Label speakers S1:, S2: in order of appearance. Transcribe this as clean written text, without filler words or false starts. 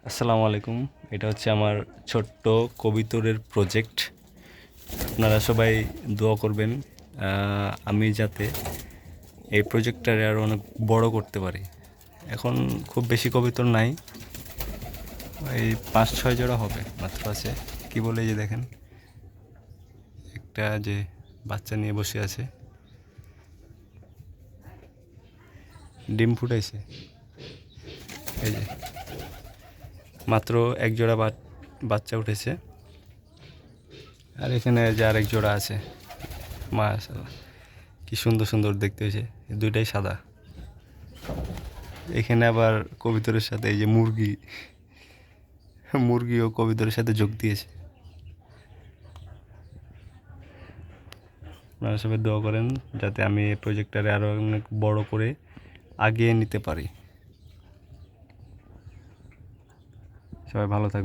S1: আসসালামু আলাইকুম। এটা হচ্ছে আমার ছোট্ট কবিতরের প্রজেক্ট। আপনারা সবাই দোয়া করবেন আমি যাতে এই প্রজেক্টটারে আরও অনেক বড় করতে পারি। এখন খুব বেশি কবিতর নাই, এই 5-6 জোড়া হবে মাত্র আছে। কি বলে এই যে দেখেন, একটা যে বাচ্চা নিয়ে বসে আছে, ডিম ফুটাইছে। এই যে মাত্র এক জোড়া বাচ্চা উঠেছে, আর এখানে যে আরেক জোড়া আছে। মাশাআল্লাহ, কি সুন্দর সুন্দর দেখতে হয়েছে, দুইটাই সাদা। এখানে আবার কবিতরের সাথে এই যে মুরগিও কবিতরের সাথে যোগ দিয়েছে। আপনারা সবাই দোয়া করেন যাতে আমি এই প্রজেক্টটারে আরও অনেক বড় করে আগিয়ে নিতে পারি। সবাই ভালো থাকবেন।